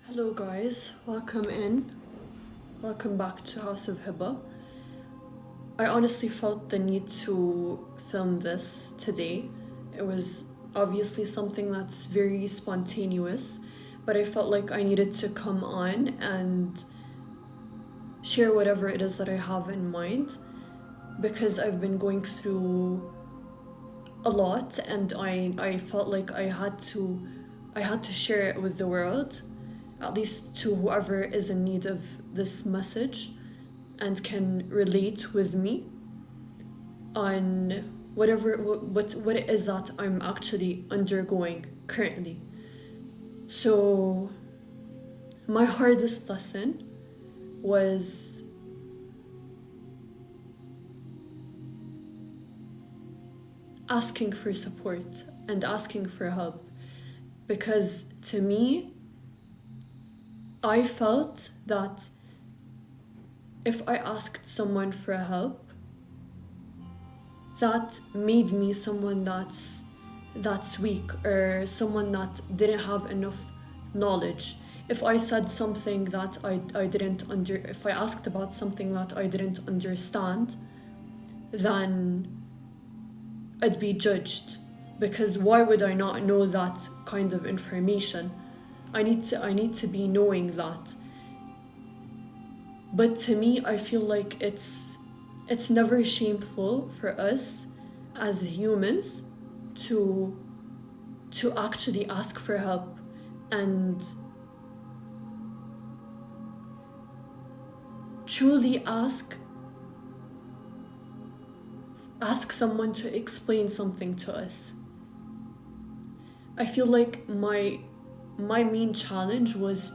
Hello guys, welcome in. Welcome back to House of Heba. I honestly felt the need to film this today. It was obviously something that's very spontaneous, but I felt like I needed to come on and share whatever it is that I have in mind because I've been going through a lot and I felt like I had to share it with the world, at least to whoever is in need of this message and can relate with me on what it is that I'm actually undergoing currently. So my hardest lesson was asking for support and asking for help, because to me I felt that if I asked someone for help, that made me someone that's weak or someone that didn't have enough knowledge. If I said something that I didn't if I asked about something that I didn't understand, then I'd be judged, because why would I not know that kind of information? I need to be knowing that. But to me, I feel like it's never shameful for us as humans to actually ask for help and truly ask someone to explain something to us. I feel like my main challenge was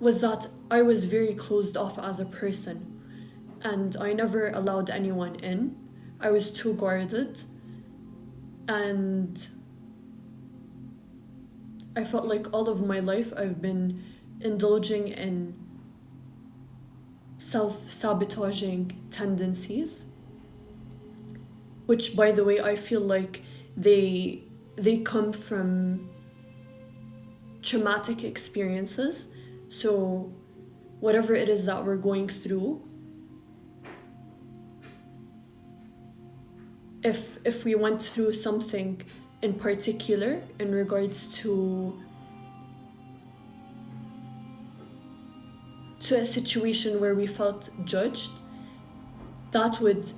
that I was very closed off as a person and I never allowed anyone in. I was too guarded, and I felt like all of my life I've been indulging in self-sabotaging tendencies, which by the way I feel like they come from traumatic experiences. So whatever it is that we're going through, if we went through something in particular in regards to a situation where we felt judged, that would,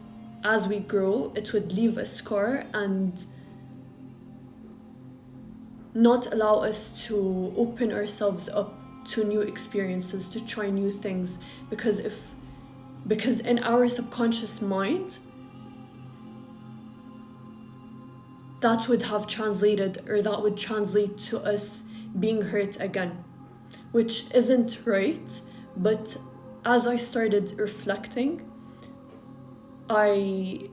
as we grow, it would leave a scar and not allow us to open ourselves up to new experiences, to try new things, because in our subconscious mind that would have translated, or that would translate to us being hurt again, which isn't right. But as I started reflecting, I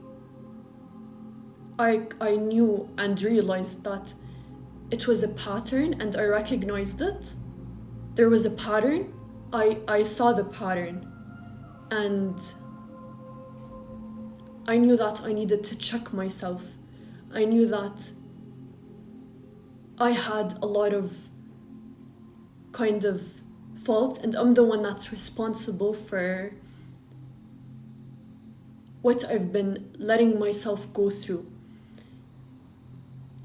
I knew and realized that it was a pattern, and I recognized it. There was a pattern. I saw the pattern, and I knew that I needed to check myself. I knew that I had a lot of kind of fault, and I'm the one that's responsible for what I've been letting myself go through.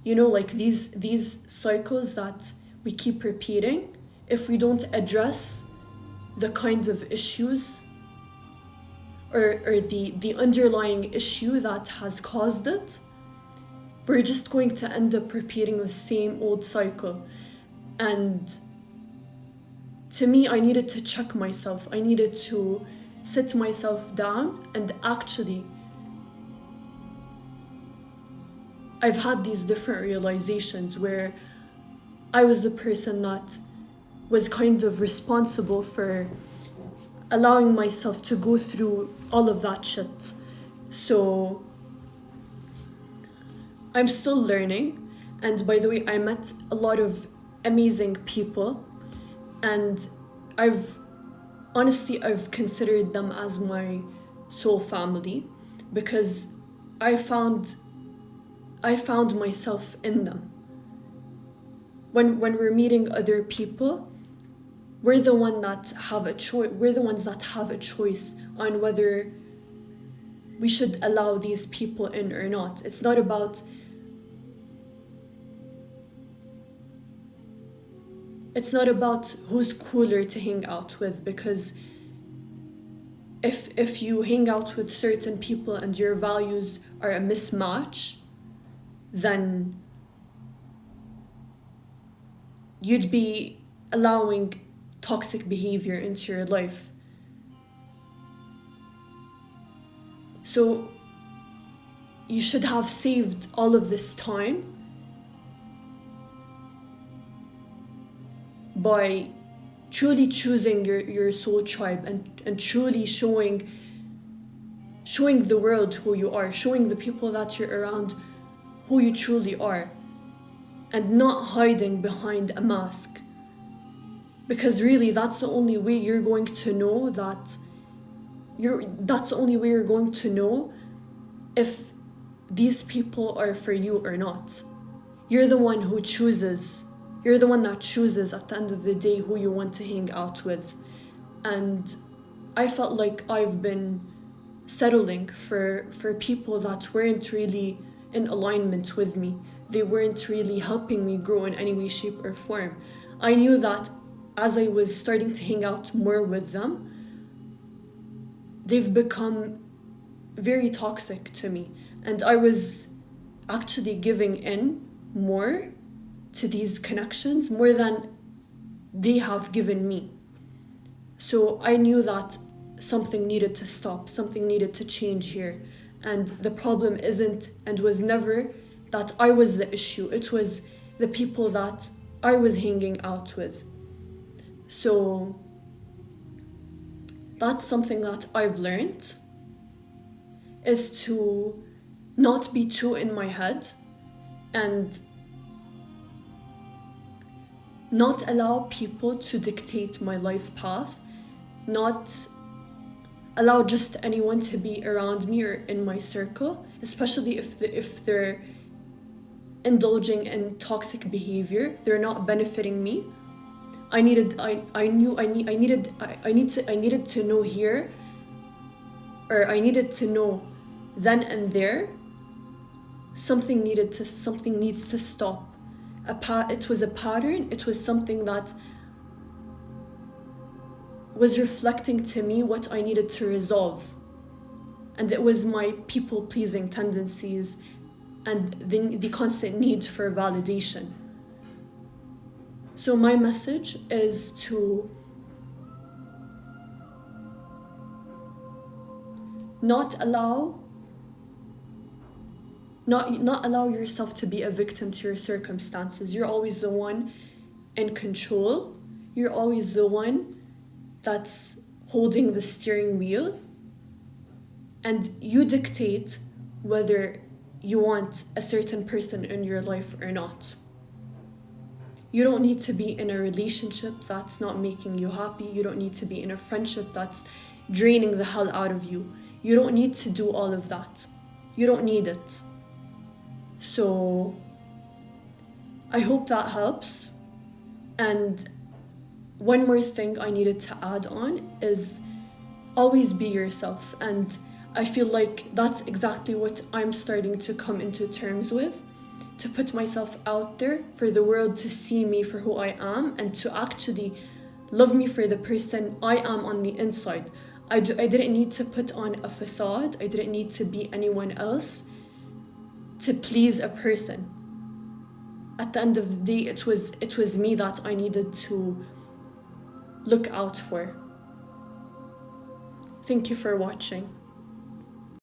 You know, like these cycles that we keep repeating, if we don't address the kinds of issues, or the underlying issue that has caused it, we're just going to end up repeating the same old cycle. And to me, I needed to check myself. I needed to sit myself down and actually, I've had these different realizations where I was the person that was kind of responsible for allowing myself to go through all of that shit. So I'm still learning. And by the way, I met a lot of amazing people, and I've considered them as my soul family, because I found myself in them. when we're meeting other people, we're the one that have a choice. We're the ones that have a choice on whether we should allow these people in or not. It's not about who's cooler to hang out with, because if you hang out with certain people and your values are a mismatch, then you'd be allowing toxic behavior into your life. So you should have saved all of this time by truly choosing your soul tribe and truly showing the world who you are, showing the people that you're around who you truly are, and not hiding behind a mask. Because really, that's the only way you're going to know that's the only way you're going to know if these people are for you or not. You're the one who chooses. You're the one that chooses at the end of the day who you want to hang out with. And I felt like I've been settling for people that weren't really in alignment with me. They weren't really helping me grow in any way, shape, or form. I knew that as I was starting to hang out more with them, they've become very toxic to me. And I was actually giving in more to these connections, more than they have given me. So I knew that something needed to stop, something needed to change here. And the problem isn't and was never that I was the issue. It was the people that I was hanging out with. So that's something that I've learned, is to not be too in my head and not allow people to dictate my life path, not allow just anyone to be around me or in my circle, especially if they're indulging in toxic behavior, they're not benefiting me. I needed to know here, or I needed to know then and there, something needs to stop. It was a pattern. It was something that was reflecting to me what I needed to resolve. And it was my people-pleasing tendencies and the constant need for validation. So my message is to not allow yourself to be a victim to your circumstances. You're always the one in control. You're always the one that's holding the steering wheel. And you dictate whether you want a certain person in your life or not. You don't need to be in a relationship that's not making you happy. You don't need to be in a friendship that's draining the hell out of you. You don't need to do all of that. You don't need it. So I hope that helps. And one more thing I needed to add on is always be yourself. And I feel like that's exactly what I'm starting to come into terms with, to put myself out there for the world to see me for who I am and to actually love me for the person I am on the inside. I didn't need to put on a facade. I didn't need to be anyone else to please a person. At the end of the day, it was me that I needed to look out for. Thank you for watching.